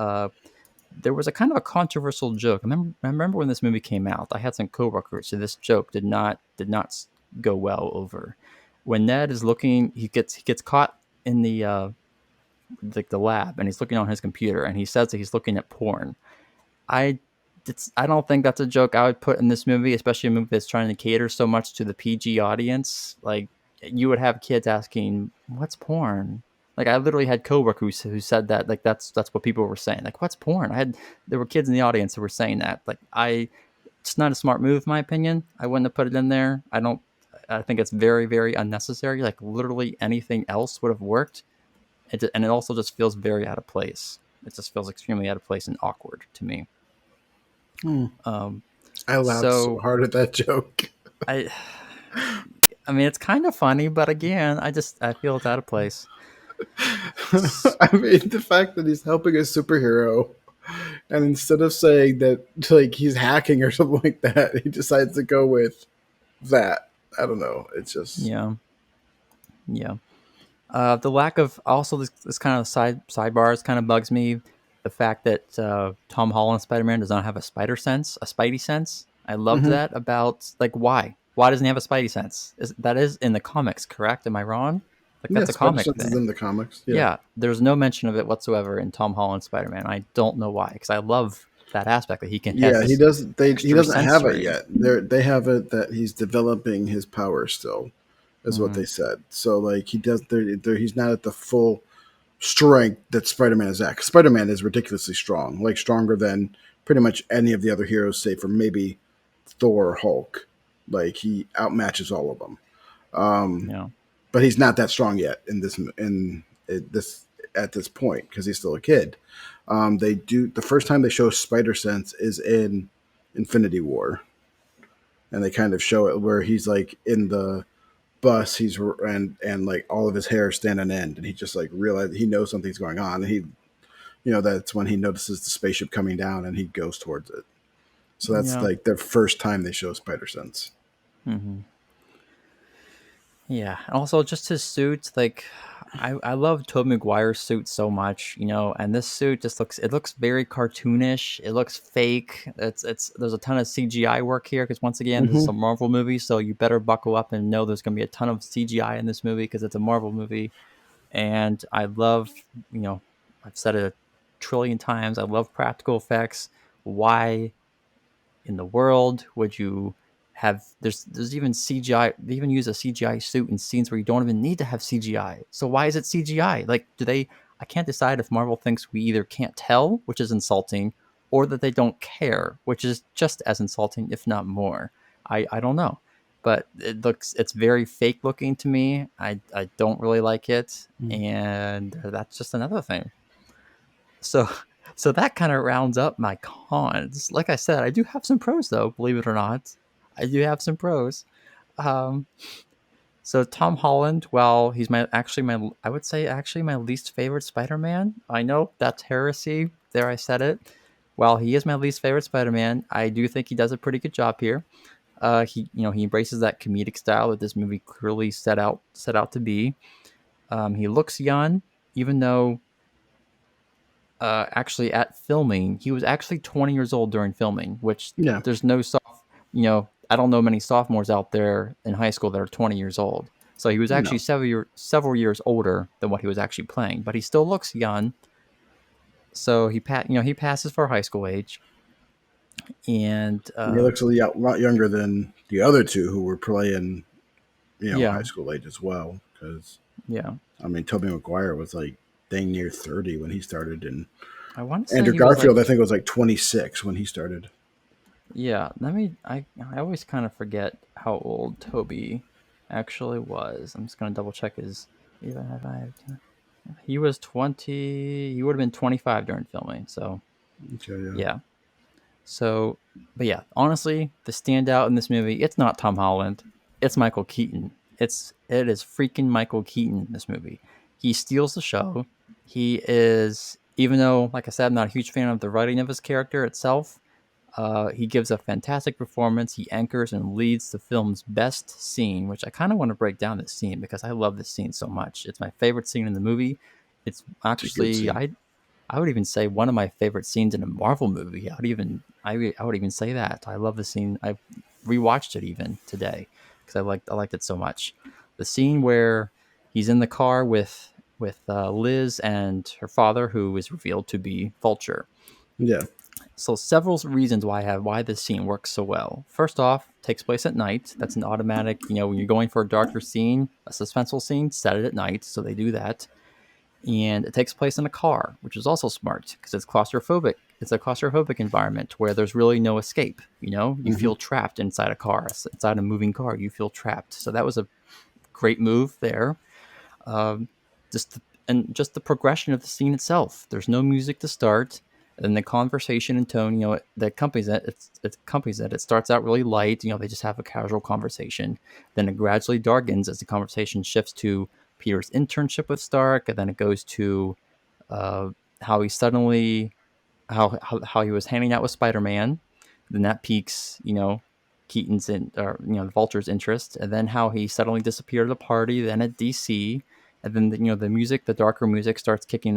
There was a kind of a controversial joke. I remember when this movie came out. I had some coworkers, so this joke did not go well over. When Ned is looking, he gets caught in the lab, and he's looking on his computer, and he says that he's looking at porn. I I don't think that's a joke I would put in this movie, especially a movie that's trying to cater so much to the PG audience. Like, you would have kids asking, "What's porn?" Like, I literally had coworkers who said that. Like, that's what people were saying. Like, "What's porn?" There were kids in the audience who were saying that. Like, it's not a smart move, in my opinion. I wouldn't have put it in there. I think it's very, very unnecessary. Like, literally anything else would have worked. And it also just feels very out of place. It just feels extremely out of place and awkward to me. Hmm. Um, I laughed so so hard at that joke. I, I mean, it's kind of funny, but again, I feel it's out of place. I mean, the fact that he's helping a superhero, and instead of saying that like he's hacking or something like that, he decides to go with that. I don't know. It's just Yeah, yeah. The lack of also this kind of sidebars kind of bugs me. The fact that Tom Holland Spider-Man does not have a Spidey sense. I loved Mhm. that about, like, why? Why doesn't he have a Spidey sense? That is in the comics, correct? Am I wrong? Like, Yeah. that's a Spider comic Sense is thing. in the comics. Yeah. Yeah, there's no mention of it whatsoever in Tom Holland Spider-Man. I don't know why, because I love that aspect that has Yeah, he this doesn't. He extra doesn't have it sensory. yet. They have it that he's developing his power still, is what Mm, they said. So like he does. He's not at the full strength that Spider Man is at. 'Cause Spider Man is ridiculously strong, like stronger than pretty much any of the other heroes, save for maybe Thor or Hulk. Like he outmatches all of them. Um, yeah, but he's not that strong yet in this at this point because he's still a kid. They do the first time they show Spider Sense is in Infinity War, and they kind of show it where he's like in the bus, and like all of his hair stand on end, and he just like realized he knows something's going on, and that's when he notices the spaceship coming down, and he goes towards it. So that's yeah, like the first time they show Spider Sense. hmm yeah. And also, just his suit. Like, I love Tobey Maguire's suit so much, and this suit just looks very cartoonish. It looks fake. It's there's a ton of CGI work here because once again, this is a Hmm. Marvel movie, so you better buckle up and know there's going to be a ton of CGI in this movie because it's a Marvel movie. And I love, you know, I've said it a trillion times. I love practical effects. Why in the world would you have there's even CGI, they even use a CGI suit in scenes where you don't even need to have CGI. So why is it CGI? Like do they I can't decide if Marvel thinks we either can't tell, which is insulting, or that they don't care, which is just as insulting, if not more. I don't know. But it's very fake looking to me. I don't really like it. And that's just another thing. So so that kind of rounds up my cons. Like I said, I do have some pros though, believe it or not. I do have some pros. Um, so Tom Holland, well, he's my actually my I would say actually my least favorite Spider-Man. I know that's heresy. There I said it. While he is my least favorite Spider-Man, I do think he does a pretty good job here. He embraces that comedic style that this movie clearly set out to be. He looks young, even though actually at filming, he was actually 20 years old during filming, which Yeah. there's no I don't know many sophomores out there in high school that are 20 years old. So he was actually No. several years older than what he was actually playing, but he still looks young. So he passes for high school age, and And he looks a lot younger than the other two who were playing, high yeah, school age as well. Because yeah. I mean, Tobey Maguire was like dang near 30 when he started, and I want to say Andrew he was like Garfield I think was like 26 when he started. yeah. I always kind of forget how old Toby actually was. I'm just gonna double check his. He was 20. He would have been 25 during filming. So Okay, yeah, yeah. So, but yeah, honestly, the standout in this movie, it's not Tom Holland. It's Michael Keaton. It is freaking Michael Keaton in this movie. He steals the show. He is, even though, like I said, I'm not a huge fan of the writing of his character itself. He gives a fantastic performance. He anchors and leads the film's best scene, which I kind of want to break down this scene because I love this scene so much. It's my favorite scene in the movie. It's it's a good actually scene. I would even say one of my favorite scenes in a Marvel movie. I would even say that. I love the scene. I rewatched it even today because I liked it so much. The scene where he's in the car with Liz and her father, who is revealed to be Vulture. Yeah. So several reasons why this scene works so well. First off, takes place at night. That's an automatic. When you're going for a darker scene, a suspenseful scene, set it at night. So they do that, and it takes place in a car, which is also smart because it's claustrophobic. It's a claustrophobic environment where there's really no escape. You Hmm. feel trapped inside a car, inside a moving car. You feel trapped. So that was a great move there. Um, just the progression of the scene itself. There's no music to start, and then the conversation and tone, that accompanies it. It accompanies it. It starts out really light. They just have a casual conversation. Then it gradually darkens as the conversation shifts to Peter's internship with Stark, and then it goes to uh, how he suddenly how he was hanging out with Spider-Man. Then that piques, Keaton's or the Vulture's interest, and then how he suddenly disappeared at a party, then at DC, and then the music, the darker music, starts kicking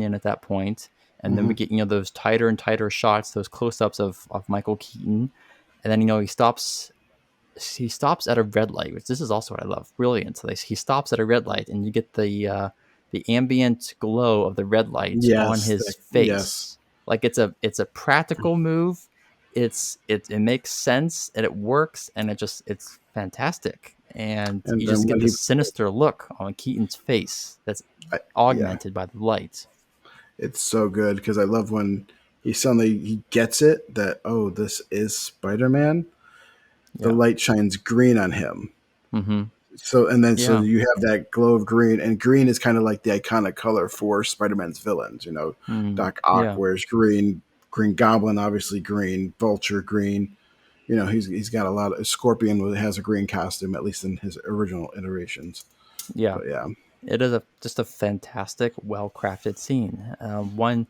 in at that point, and then we Hmm. get those tighter and tighter shots, those close-ups of Michael Keaton, and then he stops at a red light, which this is also what I love. Brilliant. So he stops at a red light, and you get the ambient glow of the red light on Yes. his Yes. face. Like it's a practical move. It makes sense and it works, and it's fantastic. And And you then just when get this he, sinister look on Keaton's face that's I, yeah, augmented by the light. it's so good because I love when he gets it that, oh, this is Spider-Man. The Yeah. light shines green on him. Mm-hmm. So Yeah. you have that glow of green, and green is kind of like the iconic color for Spider-Man's villains. Mm. Doc Ock Yeah. wears green, Green Goblin obviously green, Vulture green. He's got a lot of Scorpion has a green costume at least in his original iterations. Yeah. But yeah, It is just a fantastic, well crafted scene. One,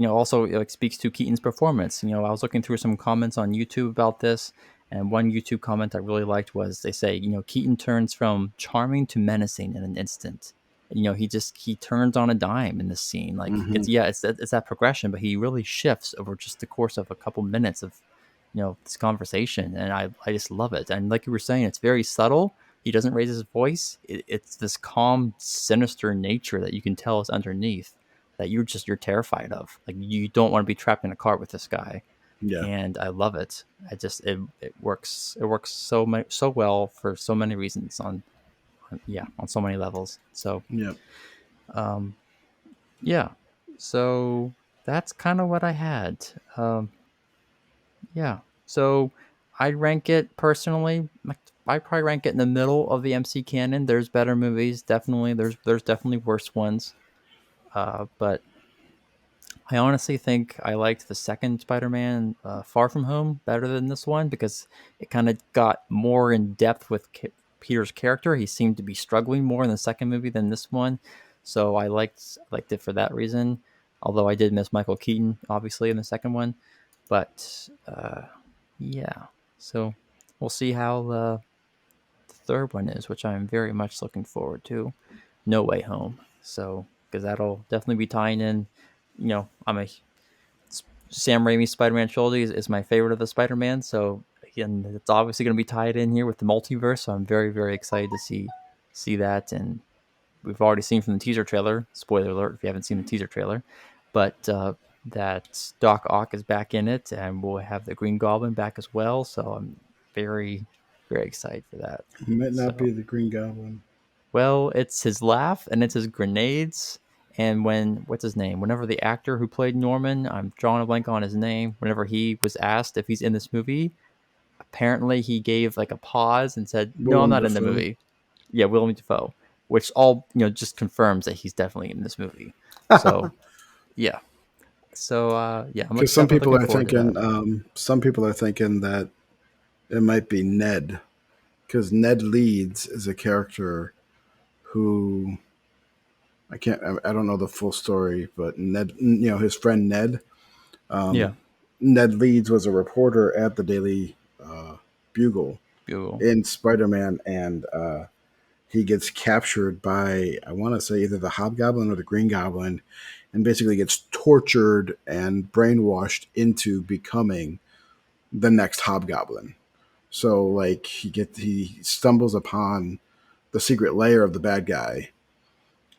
also it speaks to Keaton's performance. I was looking through some comments on YouTube about this, And one YouTube comment I really liked was they say, Keaton turns from charming to menacing in an instant. He turns on a dime in this scene. Like Hmm. it's that progression, but he really shifts over just the course of a couple minutes of this conversation, and I just love it. And like you were saying, it's very subtle. He doesn't raise his voice. It's this calm, sinister nature that you can tell is underneath that you're terrified of. Like you don't want to be trapped in a car with this guy, Yeah. and I love it. It works. It works so well for so many reasons on so many levels. So Yeah. um, yeah, so that's kind of what I had. Yeah, so I rank it personally. I probably rank it in the middle of the MC canon. There's better movies, definitely. There's definitely worse ones. But I honestly think I liked the second Spider-Man, Far From Home, better than this one because it kind of got more in depth with Peter's character. He seemed to be struggling more in the second movie than this one, so I liked it for that reason. Although I did miss Michael Keaton, obviously, in the second one, but yeah. So we'll see how the third one is, which I'm very much looking forward to. No Way Home. So because that'll definitely be tying in. I'm a Sam Raimi's Spider-Man trilogy is my favorite of the Spider-Man. So again, it's obviously going to be tied in here with the multiverse. So I'm very very excited to see that. And we've already seen from the teaser trailer. Spoiler alert if you haven't seen the teaser trailer, but that Doc Ock is back in it, and we'll have the Green Goblin back as well. So I'm very very excited for that. Might not be So the Green Goblin. well, it's his laugh and it's his grenades. And what's his name? Whenever the actor who played Norman, I'm drawing a blank on his name. Whenever he was asked if he's in this movie, apparently he gave like a pause and said, "No, I'm Willem not in the Dafoe. movie." Yeah, Willem Dafoe, which all just confirms that he's definitely in this movie. So yeah, yeah, I'm Because definitely looking forward to that. some people are thinking that it might be Ned, because Ned Leeds is a character who I don't know the full story, but Ned, his friend Ned, Yeah, um, Ned Leeds was a reporter at the Daily Bugle Google. in Spider-Man, and he gets captured by, I want to say, either the Hobgoblin or the Green Goblin, and basically gets tortured and brainwashed into becoming the next Hobgoblin. So like he stumbles upon the secret lair of the bad guy,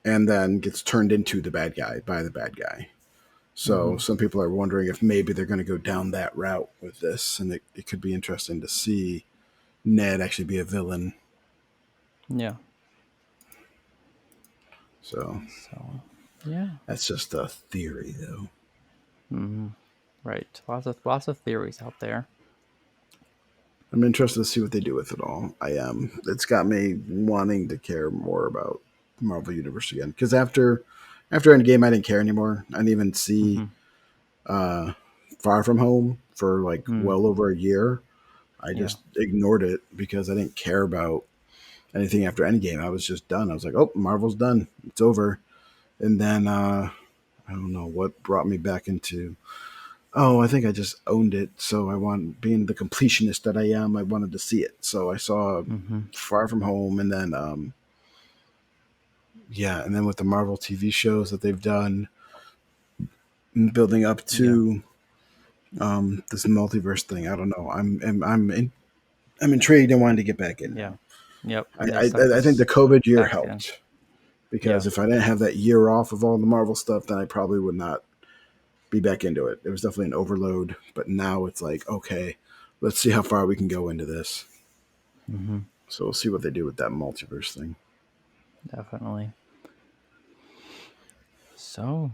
and then gets turned into the bad guy by the bad guy. So Hmm. some people are wondering if maybe they're going to go down that route with this, and it could be interesting to see Ned actually be a villain. Yeah. So So yeah. that's just a theory, though. Hmm. Right. Lots of theories out there. I'm interested to see what they do with it all. I am. It's got me wanting to care more about Marvel Universe again. Because after Endgame, I didn't care anymore. I didn't even see Hmm. uh, Far From Home for like Mm. well over a year. I Yeah. just ignored it because I didn't care about anything after Endgame. I was just done. I was like, oh, Marvel's done. It's over. And then I don't know what brought me back into. Oh, I think I just owned it. So I want, being the completionist that I am, I wanted to see it. So I saw Hmm. Far From Home, and then yeah, and then with the Marvel TV shows that they've done, building up Yeah. to this multiverse thing. I don't know. I'm intrigued and wanting to get back in Yeah. now. Yep. I, And they sucked I think the us COVID year back in. helped, because Yeah. if I didn't have that year off of all the Marvel stuff, then I probably would not be back into it. It was definitely an overload, but now it's like, okay, let's see how far we can go into this. Hmm. So we'll see what they do with that multiverse thing. Definitely. So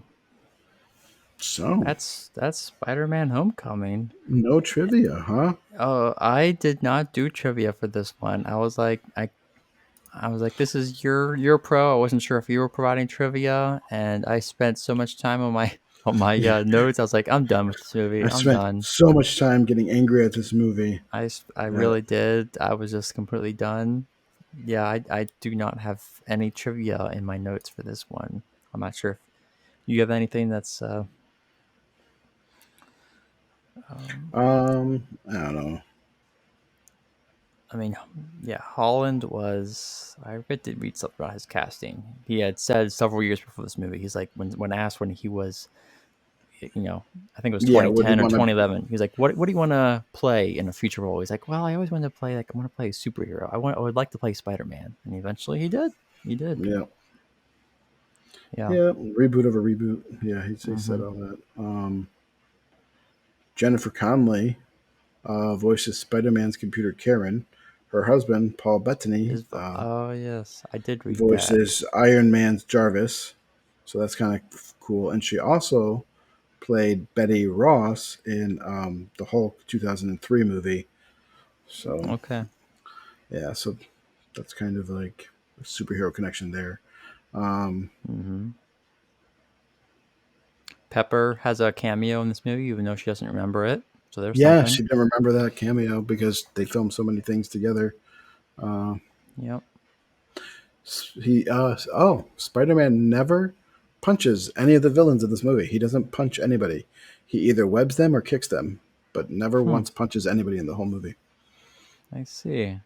So that's Spider-Man: Homecoming. no trivia, huh? Oh, I did not do trivia for this one. I was like, this is your pro. I wasn't sure if you were providing trivia, and I spent so much time on my on my Yeah, notes. I was like, I'm done with this movie. I I'm spent done. so much time getting angry at this movie I that really did. I was just completely done. Yeah, I do not have any trivia in my notes for this one. I'm not sure if you have anything that's um, I don't know. I mean, yeah, Holland was. Did read something about his casting. He had said several years before this movie. He's like, when asked when he was, I think it was Yeah, would he 2010 or want to? 2011. He was like, "What do you want to play in a future role?" He's like, "Well, I always wanted to play I want to play a superhero. I would like to play Spider-Man." And eventually, he did. He did. Yeah, Yeah. yeah, reboot of a reboot. Yeah, he said Mm-hmm. all that. Jennifer Connelly voices Spider-Man's computer Karen. Her husband Paul Bettany Oh yes, I did read that. voices Iron Man's Jarvis. So that's kind of cool. And she also played Betty Ross in the Hulk 2003 movie. So Okay. yeah, so that's kind of like a superhero connection there. Um, Mm-hmm. Pepper has a cameo in this movie, even though she doesn't remember it. So there's yeah, something. she didn't remember that cameo because they filmed so many things together. Uh, Yep. Spider-Man never punches any of the villains in this movie. He doesn't punch anybody. He either webs them or kicks them, but never Hmm. once punches anybody in the whole movie. I see.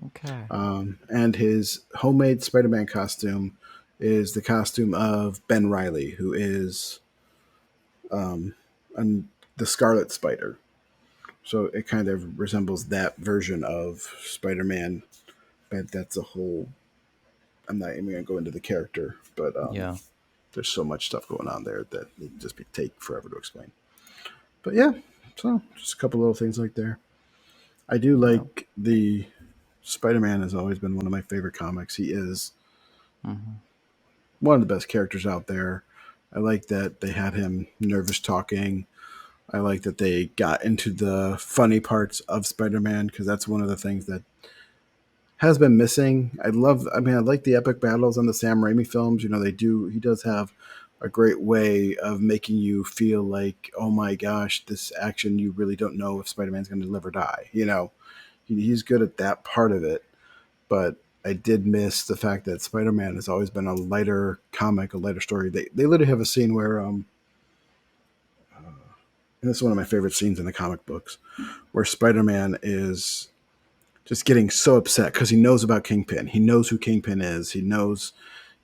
Okay. And his homemade Spider-Man costume is the costume of Ben Riley, who is the Scarlet Spider. So it kind of resembles that version of Spider-Man, but that's a whole. I'm not even going to go into the character, but Yeah. there's so much stuff going on there that it'd just be take forever to explain. But yeah, so just a couple little things like there. I do Yep. like the Spider-Man has always been one of my favorite comics. He is Mm-hmm. one of the best characters out there. I like that they had him nervous talking. I like that they got into the funny parts of Spider-Man because that's one of the things that has been missing. I like the epic battles on the Sam Raimi films. You know, he does have a great way of making you feel like, oh my gosh, this action, you really don't know if Spider Man's going to live or die. You know, he's good at that part of it. But I did miss the fact that Spider Man has always been a lighter comic, a lighter story. They literally have a scene where, and this is one of my favorite scenes in the comic books, where Spider Man is just getting so upset because he knows about Kingpin. He knows who Kingpin is. He knows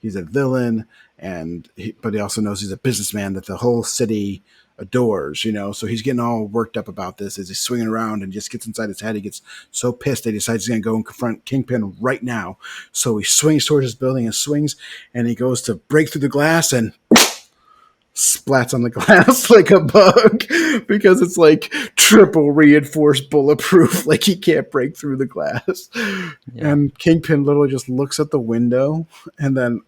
he's a villain, but he also knows he's a businessman that the whole city adores. You know, so he's getting all worked up about this as he's swinging around and just gets inside his head. He gets so pissed that he decides he's going to go and confront Kingpin right now. So he swings towards his building and swings, and he goes to break through the glass and splats on the glass like a bug because it's like triple reinforced bulletproof. Like he can't break through the glass. Yeah. And Kingpin literally just looks at the window and then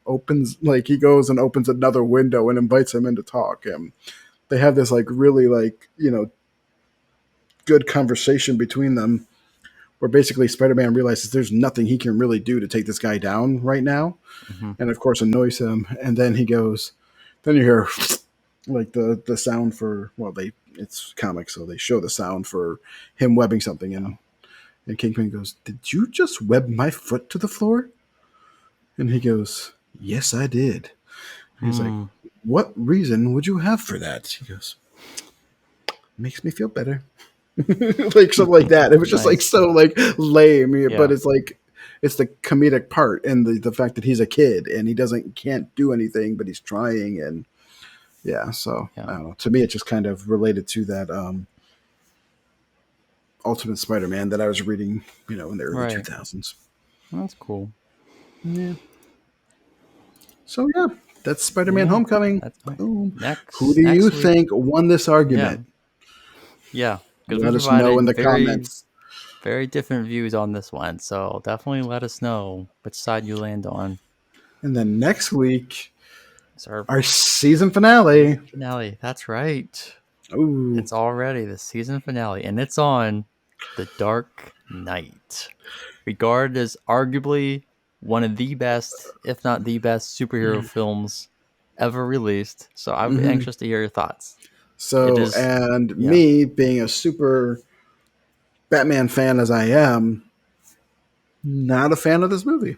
he goes and opens another window and invites him in to talk. And they have this like really like, good conversation between them where basically Spider-Man realizes there's nothing he can really do to take this guy down right now. Mm-hmm. And of course annoys him. And then then you hear like the sound for it's comics, so they show the sound for him webbing something, Yeah. and Kingpin goes, "Did you just web my foot to the floor?" And he goes, "Yes, I did." He's like, Hmm. "What reason would you have for that?" He goes, "Makes me feel better." Like something like that. It was just like Nice. so like lame, but Yeah. it's like it's the comedic part and the fact that he's a kid and he doesn't can't do anything, but he's trying. And yeah, so I Yeah. don't know. To me, it just kind of related to that Ultimate Spider-Man that I was reading, in the early Right. 2000s. That's cool. Yeah. So yeah, that's Spider-Man: Yeah. Homecoming. That's right. Boom. Who Next do you next week. think won this Yeah. argument? Yeah. Because we Let us know in provided the comments. very different views on this one. So definitely let us know which side you land on. And then next week, It's our our season finale. season finale. That's right. Ooh. It's already the season finale, and it's on The Dark Knight, regarded as arguably one of the best, if not the best, superhero films ever released. So I'm Hmm. anxious to hear your thoughts. It So, is, and yeah, me being a super Batman fan as I am, not a fan of this movie.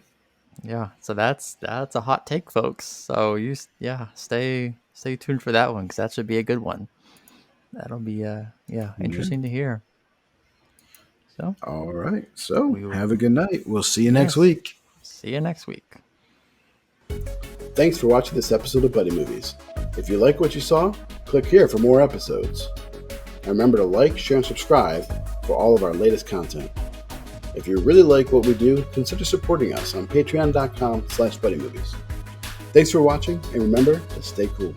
yeah. So that's a hot take, folks. So yeah, stay tuned for that one because that should be a good one. That'll be yeah, Yeah. interesting to hear. So All right. So we will, have a good night. We'll see you next yes, week. see you next week. Thanks for watching this episode of Buddy Movies. If you like what you saw, click here for more episodes. And remember to like, share, and subscribe for all of our latest content. If you really like what we do, consider supporting us on patreon.com/buddymovies. Thanks for watching, and remember to stay cool.